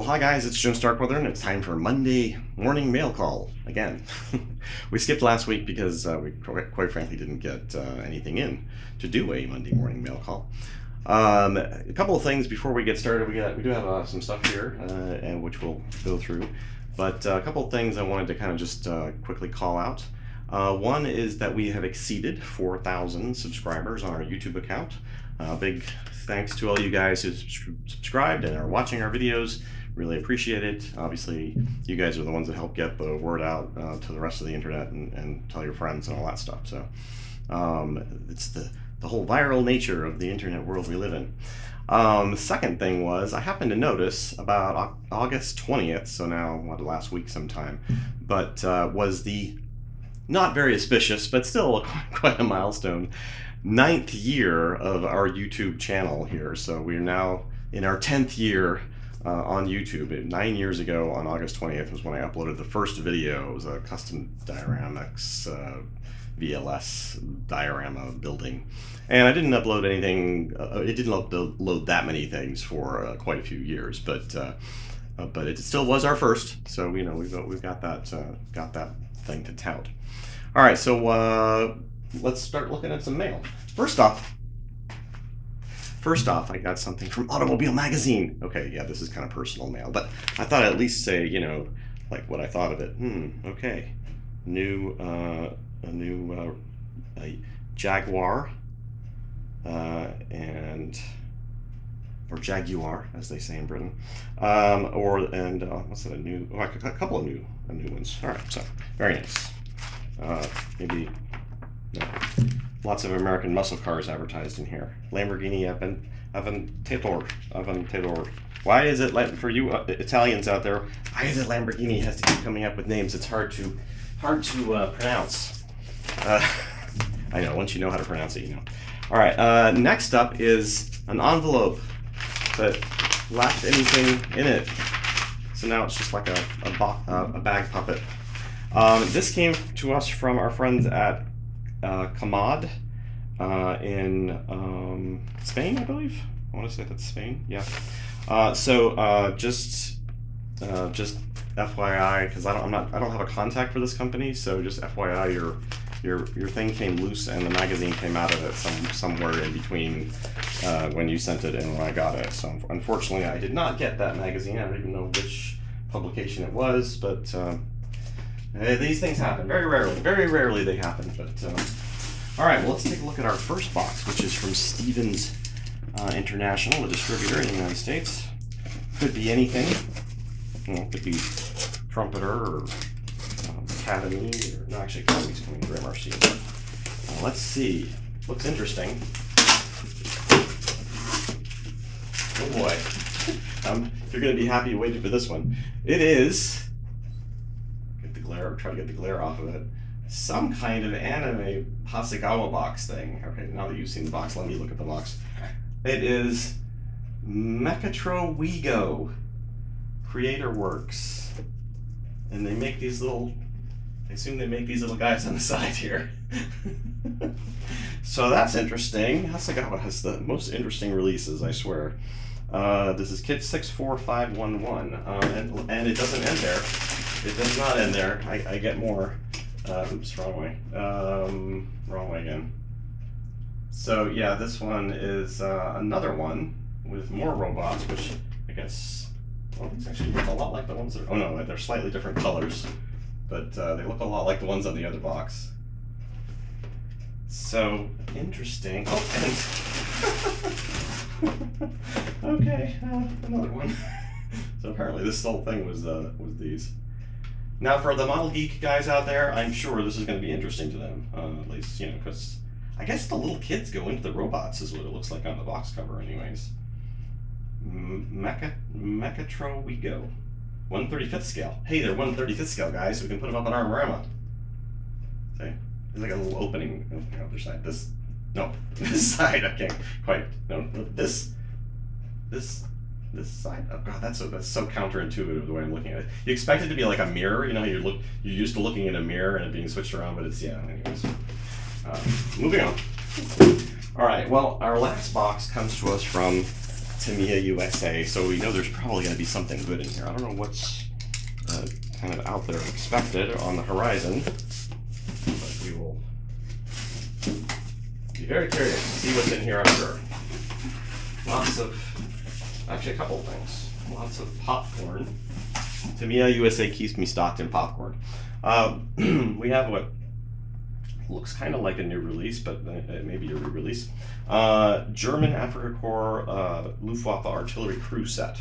hi guys, it's Jim Starkweather, and it's time for Monday morning mail call again. We skipped last week because we quite frankly didn't get anything in to do a Monday morning mail call. A couple of things before we get started. We do have some stuff here, and which we'll go through. But a couple of things I wanted to kind of just quickly call out. One is that we have exceeded 4,000 subscribers on our YouTube account. Big thanks to all you guys who subscribed and are watching our videos. Really appreciate it. Obviously, you guys are the ones that help get the word out to the rest of the internet and tell your friends and all that stuff. So it's the whole viral nature of the internet world we live in. The second thing was, I happened to notice about August 20th, so now, what, last week sometime, but was the not very auspicious, but still quite a milestone, 9th year of our YouTube channel here. So we're now in our 10th year on YouTube. 9 years ago on August 20th was when I uploaded the first video. It was a custom dioramics VLS diorama building. And I didn't upload anything, it didn't upload that many things for quite a few years, but it still was our first. So, you know, we've got that thing to tout. All right, so let's start looking at some mail. First off, I got something from Automobile Magazine. Okay, yeah, this is kind of personal mail, but I thought I'd at least say, you know, like what I thought of it. Okay, a Jaguar, or Jaguar, as they say in Britain, what's that? A couple of new ones. All right, so very nice. Maybe lots of American muscle cars advertised in here. Lamborghini Aventador. Why is it, like, for you Italians out there, why is it Lamborghini has to keep coming up with names it's hard to pronounce? I know, once you know how to pronounce it, you know. All right, next up is an envelope that lacked anything in it. So now it's just like a bag puppet. This came to us from our friends at KitMaker in Spain, I believe. I want to say that's Spain. Yeah. Just FYI, because I don't have a contact for this company, so just FYI, your thing came loose and the magazine came out of it somewhere in between when you sent it and when I got it. So unfortunately, I did not get that magazine. I don't even know which publication it was, but these things happen very rarely. Very rarely they happen. But all right, well, let's take a look at our first box, which is from Stevens International, a distributor in the United States. Could be anything. You know, could be Trumpeter or Academy, or no, actually Academy's coming to MRC. Let's see. Looks interesting. Oh boy. You're going to be happy waiting for this one. It is, try to get the glare off of it, some kind of anime Hasegawa box thing. Okay, now that you've seen the box, let me look at the box. It is Mechatro Wego Creator Works. And they make these little, I assume they make these little guys on the side here. So that's interesting. Hasegawa has the most interesting releases, I swear. This is Kit 64511, and it doesn't end there. It does not end there. I get more. Oops, wrong way. Wrong way again. So yeah, this one is another one with more robots, which I guess, well, these actually look a lot like the ones that, oh no, they're slightly different colors, but they look a lot like the ones on the other box. So interesting. Oh, and okay, another one. So apparently this whole thing was these. Now for the Model Geek guys out there, I'm sure this is going to be interesting to them, at least, you know, because I guess the little kids go into the robots is what it looks like on the box cover anyways. Mechatro Wego. 1/35th scale. Hey, they're 1/35th scale, guys, so we can put them up on Armorama. See? There's like a little opening on the other side. This side, I can't quite, no, this side. Oh god, that's so counterintuitive the way I'm looking at it. You expect it to be like a mirror, you know, you're used to looking in a mirror and it being switched around, but it's, yeah, anyways. Moving on. All right, well, our last box comes to us from Tamiya USA, so we know there's probably going to be something good in here. I don't know what's kind of out there expected on the horizon, but we will be very curious to see what's in here, I'm sure. Lots of, actually a couple of things. Lots of popcorn. Tamiya USA keeps me stocked in popcorn. We have what looks kind of like a new release, but maybe a re-release. German Afrika Korps Luftwaffe Artillery Crew set.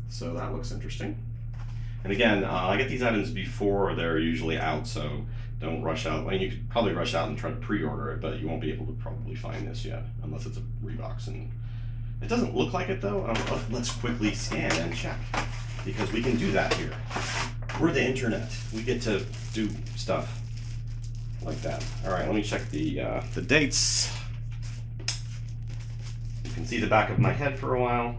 So that looks interesting. And again, I get these items before they're usually out, so don't rush out. I mean, you could probably rush out and try to pre-order it, but you won't be able to probably find this yet, unless it's a rebox. And it doesn't look like it though. Let's quickly scan and check, because we can do that here. We're the internet. We get to do stuff like that. All right, let me check the dates. You can see the back of my head for a while.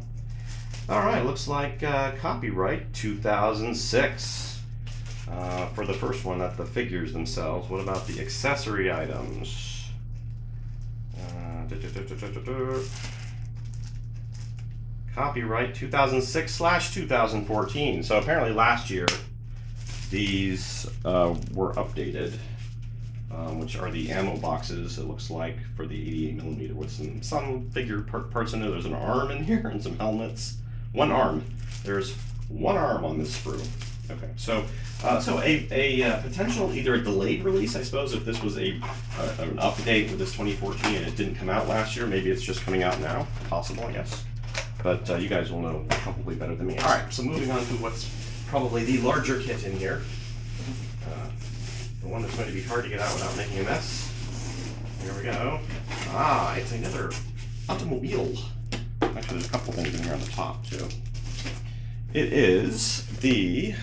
All right, looks like copyright 2006 for the first one. That's the figures themselves. What about the accessory items? Copyright 2006/2014. So apparently last year these were updated, which are the ammo boxes, it looks like, for the 88mm with some figure parts in there. There's an arm in here and some helmets. One arm. There's one arm on this sprue. Okay, so a potential, either a delayed release, I suppose, if this was an update with this 2014 and it didn't come out last year. Maybe it's just coming out now. Possible, I guess. But you guys will know probably better than me. All right, so moving on to what's probably the larger kit in here. The one that's going to be hard to get out without making a mess. Here we go. Ah, it's another automobile. Actually, there's a couple things in here on the top, too. It is the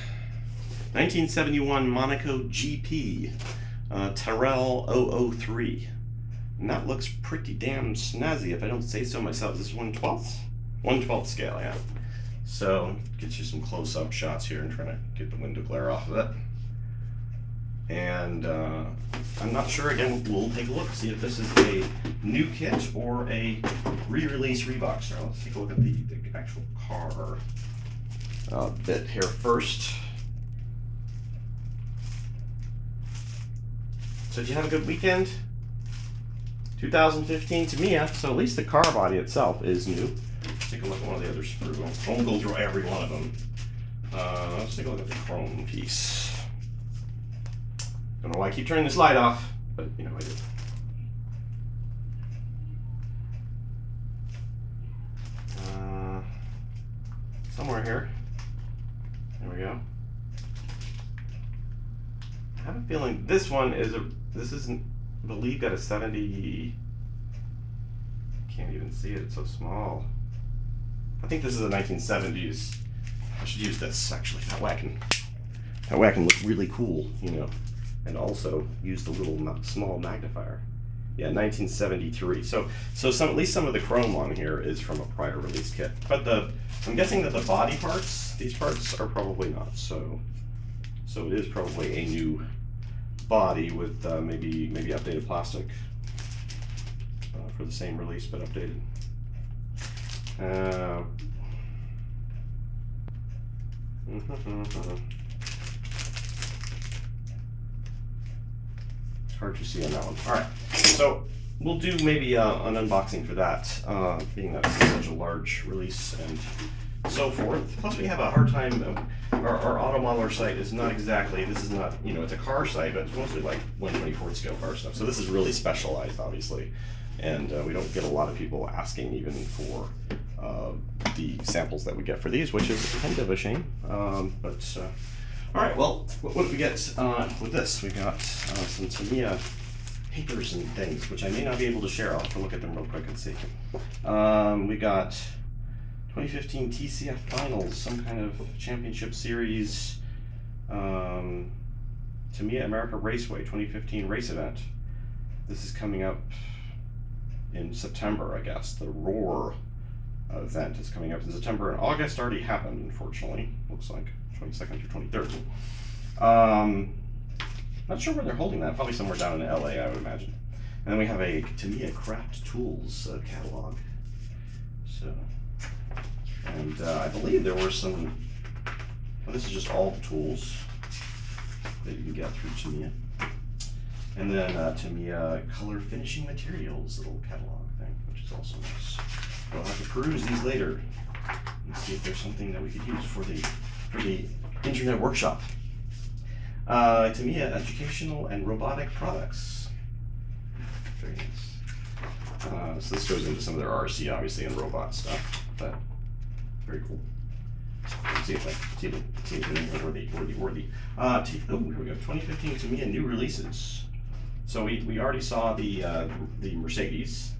1971 Monaco GP Tyrrell 003. And that looks pretty damn snazzy, if I don't say so myself. This is 1/12th? 1/12th scale, yeah. So, get you some close-up shots here and trying to get the window glare off of it. And I'm not sure, again, we'll take a look, see if this is a new kit or a re-release rebox. So let's take a look at the actual car bit here first. So did you have a good weekend? 2015 Tamiya, so at least the car body itself is new. Let's take a look at one of the other sprues. I won't go through every one of them. Let's take a look at the chrome piece. Don't know why I keep turning this light off, but you know I do. Somewhere here. There we go. I have a feeling this one is this isn't, I believe, got a 70. Can't even see it, it's so small. I think this is a 1970s. I should use this actually. That way I can look really cool, you know. And also use the little small magnifier. Yeah, 1973. So at least some of the chrome on here is from a prior release kit. But I'm guessing that the body parts, these parts, are probably not. So it is probably a new body with maybe updated plastic for the same release, but updated. Hard to see on that one. All right, so we'll do maybe an unboxing for that, being that it's such a large release and so forth. Plus, we have a hard time. Our auto modeler site is not exactly. This is not, you know, it's a car site, but it's mostly like 1/24 scale car stuff. So this is really specialized, obviously, and we don't get a lot of people asking even for the samples that we get for these, which is kind of a shame. All right, well, what do we get with this? We got some Tamiya papers and things, which I may not be able to share. I'll have to look at them real quick and see. We got 2015 TCF Finals, some kind of championship series, Tamiya America Raceway 2015 race event. This is coming up in September, I guess. The Roar event is coming up in September, and August already happened, unfortunately. Looks like 22nd through 23rd. Not sure where they're holding that. Probably somewhere down in LA, I would imagine. And then we have a Tamiya Craft Tools catalog. So, and I believe there were some, well, this is just all the tools that you can get through Tamiya. And then Tamiya Color Finishing Materials little catalog thing, which is also nice. We'll have to peruse these later and see if there's something that we could use for the internet workshop. Tamiya Educational and Robotic Products. Very nice. So this goes into some of their RC, obviously, and robot stuff, but very cool. Let's see if it's worthy. Oh, here we go. 2015 Tamiya new releases. So we already saw the Mercedes,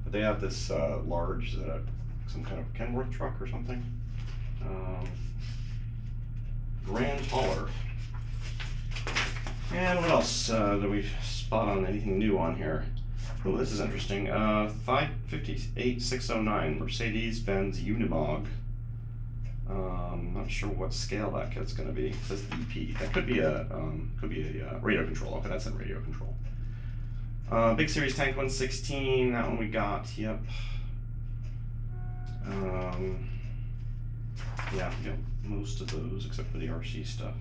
but they have this large, some kind of Kenworth truck or something. Grand Hauler. And what else do we spot on anything new on here? Oh, this is interesting. 558609 Mercedes-Benz Unimog. Not sure what scale that kit's going to be. It says EP. That could be a radio control. Okay, that's a radio control. Big Series Tank 116. That one we got. Yep. Yeah, most of those except for the RC stuff.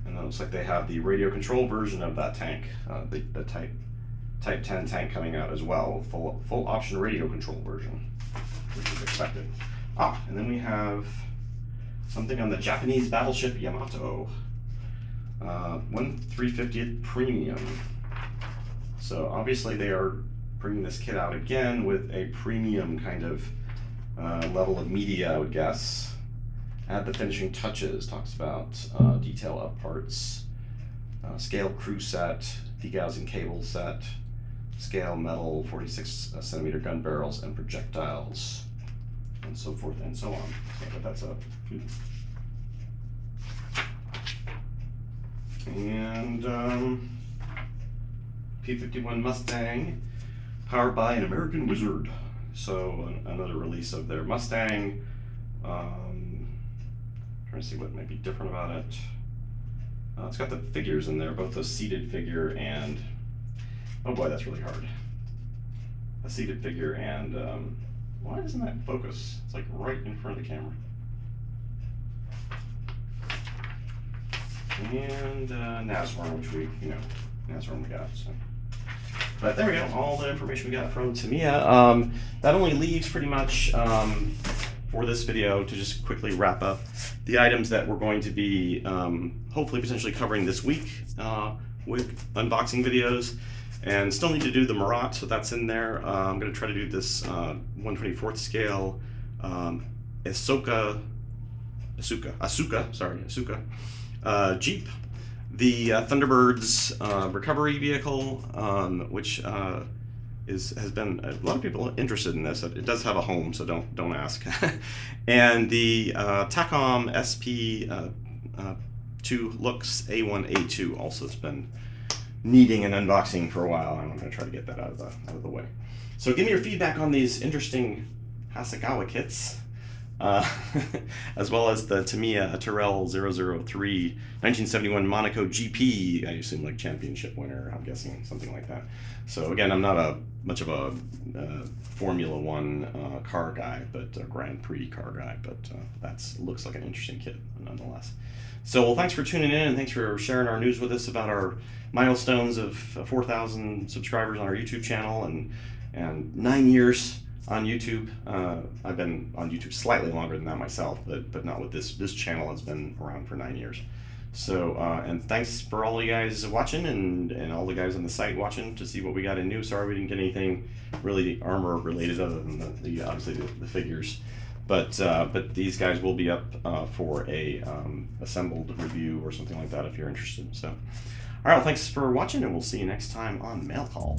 And then it looks like they have the radio control version of that tank, the Type 10 tank coming out as well, full option radio control version, which is expected. And then we have something on the Japanese battleship Yamato, 1/350th Premium. So obviously they are bringing this kit out again with a premium kind of level of media, I would guess. Add the finishing touches, talks about detail up parts, scale crew set, degaussing cable set, scale metal 46 centimeter gun barrels and projectiles, and so forth and so on. But that's a and P-51 Mustang powered by an American Wizard. So another release of their Mustang. Trying to see what might be different about it. It's got the figures in there, both a seated figure and, oh boy, that's really hard. A seated figure and, why doesn't that focus? It's like right in front of the camera. And NASWORM, which we, NASWORM we got, so. But there we go, all the information we got from Tamiya. That only leaves pretty much for this video to just quickly wrap up the items that we're going to be hopefully potentially covering this week with unboxing videos. And still need to do the Marat, so that's in there. I'm going to try to do this 1/24th scale Asuka Jeep. The Thunderbirds recovery vehicle, which has been a lot of people interested in this. It does have a home, so don't ask. And the Tacom SP2 Lux A1A2 also has been needing an unboxing for a while, and I'm going to try to get that out of the way. So give me your feedback on these interesting Hasegawa kits. As well as the Tamiya Terrell 003 1971 Monaco GP, I assume like championship winner, I'm guessing, something like that. So again, I'm not much of a Formula One car guy, but a Grand Prix car guy, but that looks like an interesting kit nonetheless. So well, thanks for tuning in, and thanks for sharing our news with us about our milestones of 4,000 subscribers on our YouTube channel and 9 years on YouTube. I've been on YouTube slightly longer than that myself, but not with this. This channel has been around for 9 years. So, and thanks for all you guys watching and all the guys on the site watching to see what we got in new. Sorry we didn't get anything really armor related other than obviously the figures. But these guys will be up for a assembled review or something like that if you're interested. So, all right, well, thanks for watching, and we'll see you next time on Mail Call.